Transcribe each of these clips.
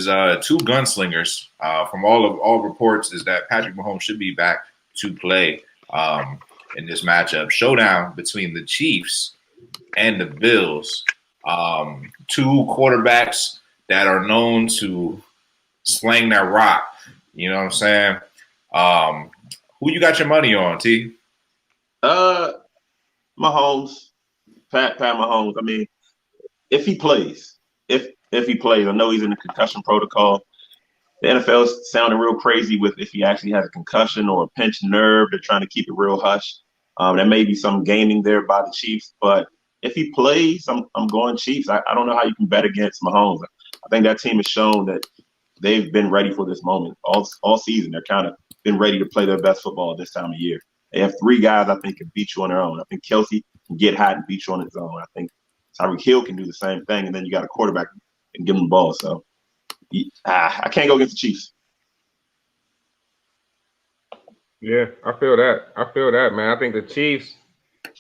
two gunslingers. From all reports, is that Patrick Mahomes should be back to play in this matchup showdown between the Chiefs and the Bills. Two quarterbacks that are known to slang that rock. You know what I'm saying? Who you got your money on, T? Mahomes, Pat Mahomes. I mean, if he plays, if he plays, I know he's in the concussion protocol. The NFL is sounding real crazy with if he actually has a concussion or a pinched nerve. They're trying to keep it real hush. There may be some gaming there by the Chiefs, but if he plays, I'm going Chiefs. I don't know how you can bet against Mahomes. I think that team has shown that they've been ready for this moment all season. They're kind of been ready to play their best football this time of year. They have three guys I think can beat you on their own. I think Kelsey can get hot and beat you on his own. I think Tyreek Hill can do the same thing, and then you got a quarterback and give him the ball. So I can't go against the Chiefs. Yeah, I feel that, man. I think the Chiefs,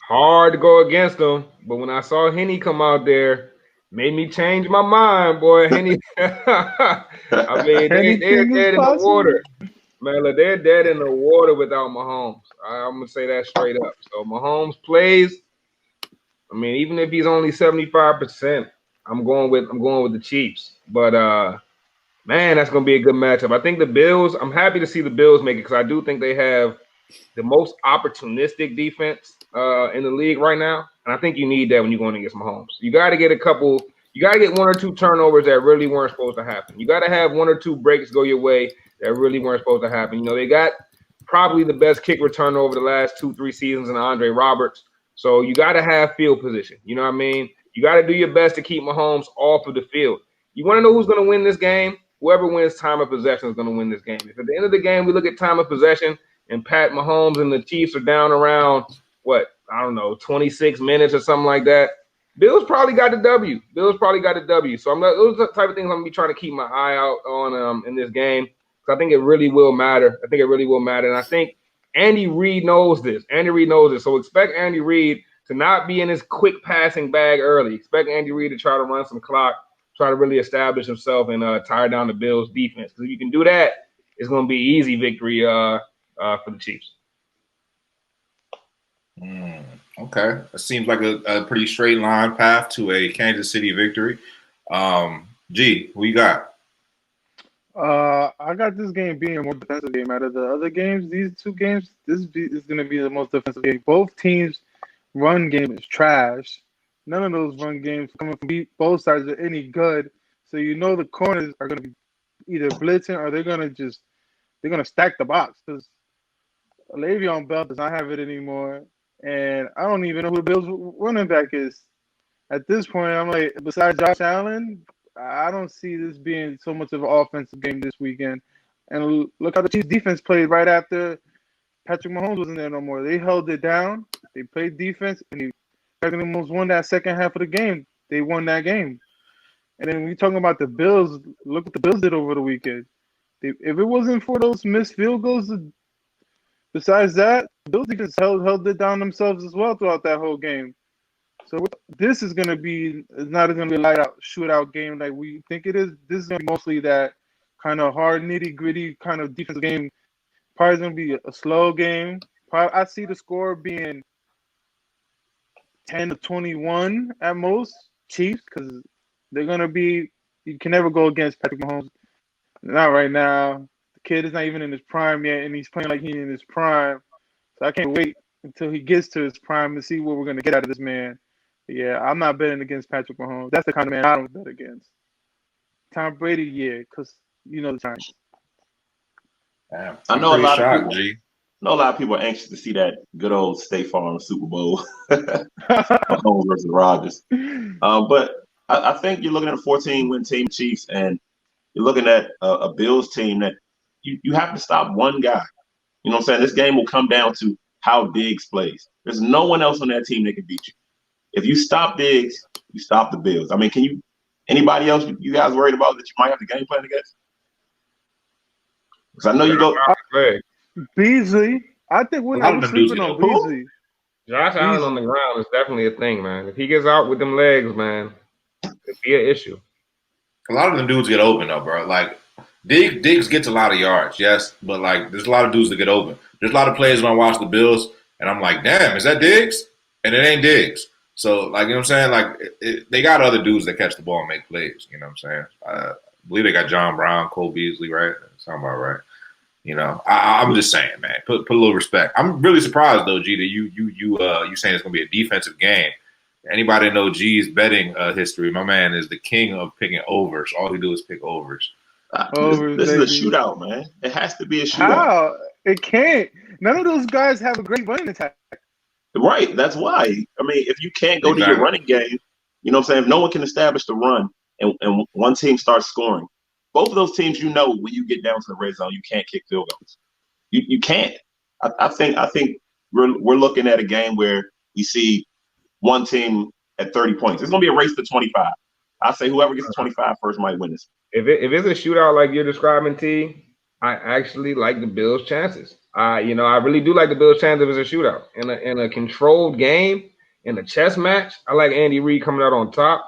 hard to go against them, but when I saw Henny come out there, made me change my mind, boy. Henny, I mean, they're dead in the water. Man, look, they're dead in the water without Mahomes. I'm going to say that straight up. So Mahomes plays, I mean, even if he's only 75%, I'm going with the Chiefs. But man, that's going to be a good matchup. I think the Bills, I'm happy to see the Bills make it because I do think they have the most opportunistic defense in the league right now. And I think you need that when you're going against Mahomes. You got to get one or two turnovers that really weren't supposed to happen. You got to have one or two breaks go your way that really weren't supposed to happen. You know, they got probably the best kick return over the last 2-3 seasons in Andre Roberts. So you got to have field position. You know what I mean? You got to do your best to keep Mahomes off of the field. You want to know who's going to win this game? Whoever wins time of possession is going to win this game. If at the end of the game we look at time of possession and Pat Mahomes and the Chiefs are down around, 26 minutes or something like that, Bills probably got the W. So those are the type of things I'm going to be trying to keep my eye out on in this game. I think it really will matter. And I think Andy Reid knows this. So expect Andy Reid to not be in his quick passing bag early. Expect Andy Reid to try to run some clock, try to really establish himself and tire down the Bills' defense. Because if you can do that, it's going to be easy victory for the Chiefs. Okay. It seems like a pretty straight line path to a Kansas City victory. G, who you got? I got this game being a more defensive game out of the other games. These two games, this is going to be the most defensive game. Both teams' run game is trash. None of those run games coming from both sides are any good. So you know the corners are going to be either blitzing or they're going to stack the box because Le'Veon Bell does not have it anymore, and I don't even know who the Bills' running back is. At this point, I'm like, besides Josh Allen, I don't see this being so much of an offensive game this weekend. And look how the Chiefs defense played right after Patrick Mahomes wasn't there no more. They held it down. They played defense, and they almost won that second half of the game. They won that game. And then when you're talking about the Bills, look what the Bills did over the weekend. If it wasn't for those missed field goals, besides that, the Bills defense held it down themselves as well throughout that whole game. So this is going to be not going to be a light-out, shootout game like we think it is. This is going to be mostly that kind of hard, nitty-gritty kind of defensive game. Probably going to be a slow game. I see the score being 10-21 at most, Chiefs, because they're going to be – you can never go against Patrick Mahomes. Not right now. The kid is not even in his prime yet, and he's playing like he's in his prime. So I can't wait until he gets to his prime to see what we're going to get out of this man. Yeah, I'm not betting against Patrick Mahomes. That's the kind of man I don't bet against. Tom Brady, yeah, because you know the Giants. Damn, I know a lot of people are anxious to see that good old State Farm Super Bowl, Mahomes versus Rodgers. But I think you're looking at a 14-win team, Chiefs, and you're looking at a Bills team that you have to stop one guy. You know what I'm saying? This game will come down to how Diggs plays. There's no one else on that team that can beat you. If you stop Diggs, you stop the Bills. I mean, anybody else you guys worried about that you might have to game plan against? Because I know you go Beasley. I think we're not sleeping on Beasley. Josh Allen on the ground is definitely a thing, man. If he gets out with them legs, man, it'd be an issue. A lot of them dudes get open though, bro. Like Diggs gets a lot of yards, yes, but like there's a lot of dudes that get open. There's a lot of plays when I watch the Bills, and I'm like, damn, is that Diggs? And it ain't Diggs. So like you know what I'm saying, like they got other dudes that catch the ball and make plays. You know what I'm saying? I believe they got John Brown, Cole Beasley, right? Sound about right. You know, I'm just saying, man. Put a little respect. I'm really surprised though, G, that you saying it's gonna be a defensive game. Anybody know G's betting history? My man is the king of picking overs. All he do is pick overs. This is a shootout, man. It has to be a shootout. How? It can't. None of those guys have a great running attack. Right. That's why. I mean, if you can't go to your running game, you know what I'm saying? If no one can establish the run and one team starts scoring, both of those teams, you know, when you get down to the red zone, you can't kick field goals. You can't. I think we're looking at a game where we see one team at 30 points. It's going to be a race to 25. I say whoever gets to 25 first might win this. If it's a shootout like you're describing, T, I actually like the Bills' chances. I really do like the Bills' chances if it's a shootout. In a controlled game, in a chess match, I like Andy Reid coming out on top.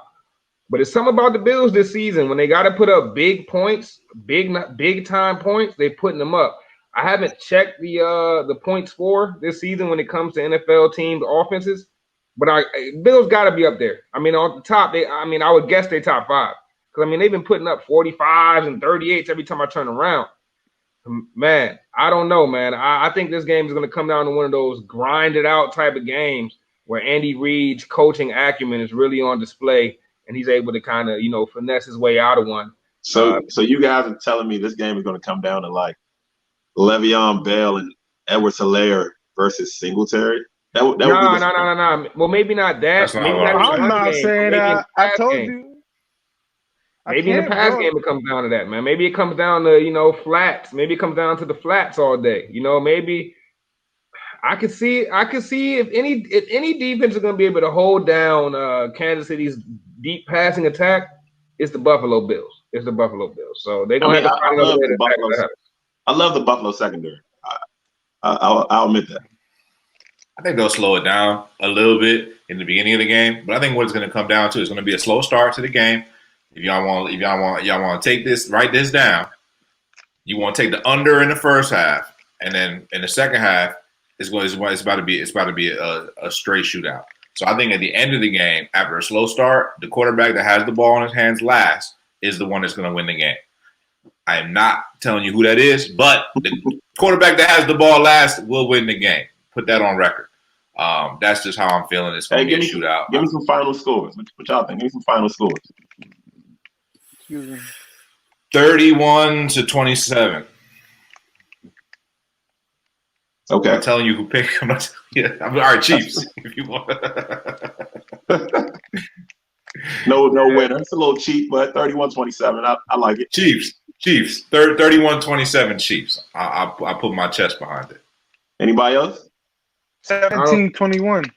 But it's something about the Bills this season. When they got to put up big points, big time points, they're putting them up. I haven't checked the point score this season when it comes to NFL teams' offenses, but Bills got to be up there. I mean, on the top, I would guess they top 5. Because, I mean, they've been putting up 45s and 38s every time I turn around. Man, I don't know, man. I think this game is going to come down to one of those grinded out type of games where Andy Reid's coaching acumen is really on display, and he's able to kind of, finesse his way out of one. So you guys are telling me this game is going to come down to like Le'Veon Bell and Edwards-Helaire versus Singletary? No. Well, maybe not that. I'm not saying that. I told you. Maybe in the pass game it comes down to that, man. Maybe it comes down to, flats. Maybe it comes down to the flats all day. Maybe I could see if any defense is going to be able to hold down Kansas City's deep passing attack, it's the Buffalo Bills. It's the Buffalo Bills. So they're going to have to find another way to attack that. I love the Buffalo secondary. I'll admit that. I think they'll slow it down a little bit in the beginning of the game, but I think what it's going to come down to is going to be a slow start to the game. If y'all want to take this, write this down. You want to take the under in the first half, and then in the second half, it's about to be a straight shootout. So I think at the end of the game, after a slow start, the quarterback that has the ball in his hands last is the one that's going to win the game. I am not telling you who that is, but the quarterback that has the ball last will win the game. Put that on record. That's just how I'm feeling. It's going to be a shootout. Give me some final scores. What y'all think? Give me some final scores. 31-27. Okay. I'm not telling you who picked. I'm all right, Chiefs. If you want. No winner. It's a little cheap, but 31-27. I like it. Chiefs. 31-27 Chiefs. I put my chest behind it. Anybody else? 17-21.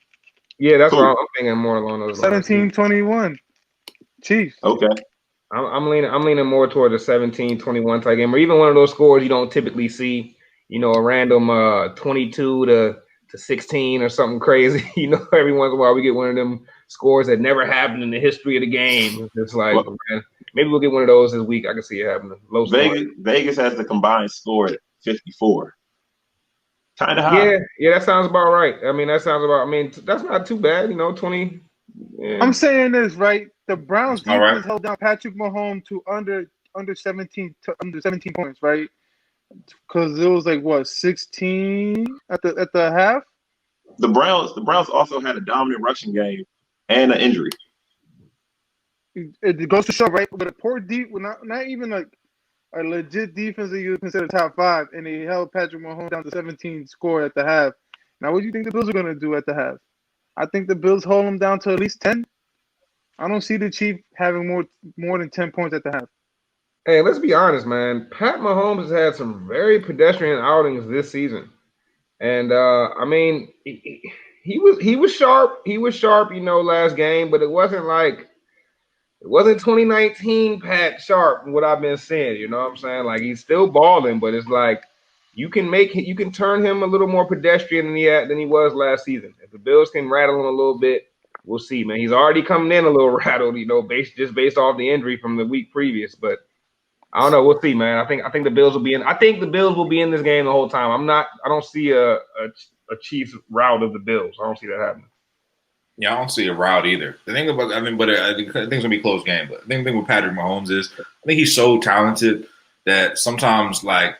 Yeah, that's what I'm thinking more along those lines. 17-21. Chiefs. Okay. I'm leaning more toward the 17-21 type game, or even one of those scores you don't typically see. A random 22 to 16 or something crazy. Every once in a while we get one of them scores that never happened in the history of the game. It's like, man, maybe we'll get one of those this week. I can see it happening. Vegas has the combined score at 54. Kind of high. Yeah, that sounds about right. That's not too bad. 20. Yeah. I'm saying this right. The Browns defense held down Patrick Mahomes to under 17 points, right? Because it was like 16 at the half. The Browns also had a dominant rushing game and an injury. It goes to show, right? But a poor deep, not even like a legit defense that you consider top 5, and they held Patrick Mahomes down to 17 score at the half. Now, what do you think the Bills are going to do at the half? I think the Bills hold them down to at least 10. I don't see the Chiefs having more than 10 points at the half. Hey, let's be honest, man. Pat Mahomes has had some very pedestrian outings this season, and he was sharp. He was sharp, last game, but it wasn't 2019 Pat Sharp. What I've been saying, you know what I'm saying? Like, he's still balling, but it's like you can turn him a little more pedestrian than he was last season. If the Bills can rattle him a little bit, we'll see, man. He's already coming in a little rattled, based off the injury from the week previous. But I don't know. We'll see, man. I think the Bills will be in. I think the Bills will be in this game the whole time. I don't see a Chiefs rout of the Bills. I don't see that happening. Yeah, I don't see a route either. The thing about, I think it's gonna be a close game. But the thing with Patrick Mahomes is, I think he's so talented that sometimes, like,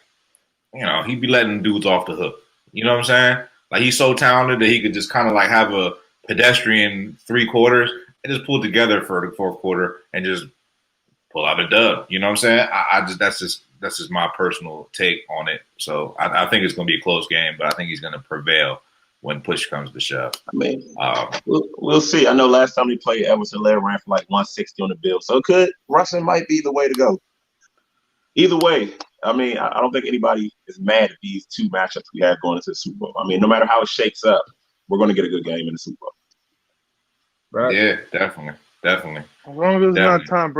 he'd be letting dudes off the hook. You know what I'm saying? Like, he's so talented that he could just kind of like have a pedestrian 3 quarters and just pull together for the fourth quarter and just pull out a dub. You know what I'm saying? That's just my personal take on it. So I think it's gonna be a close game, but I think he's gonna prevail when push comes to shove. I mean, we'll see. I know last time he played, Edwards-Helaire ran for like 160 on the Bills. So Russell might be the way to go. Either way, I mean, I don't think anybody is mad at these 2 matchups we had going into the Super Bowl. I mean, no matter how it shakes up, we're going to get a good game in the Super Bowl. Right. Yeah, definitely. As long as it's not Tom Brady.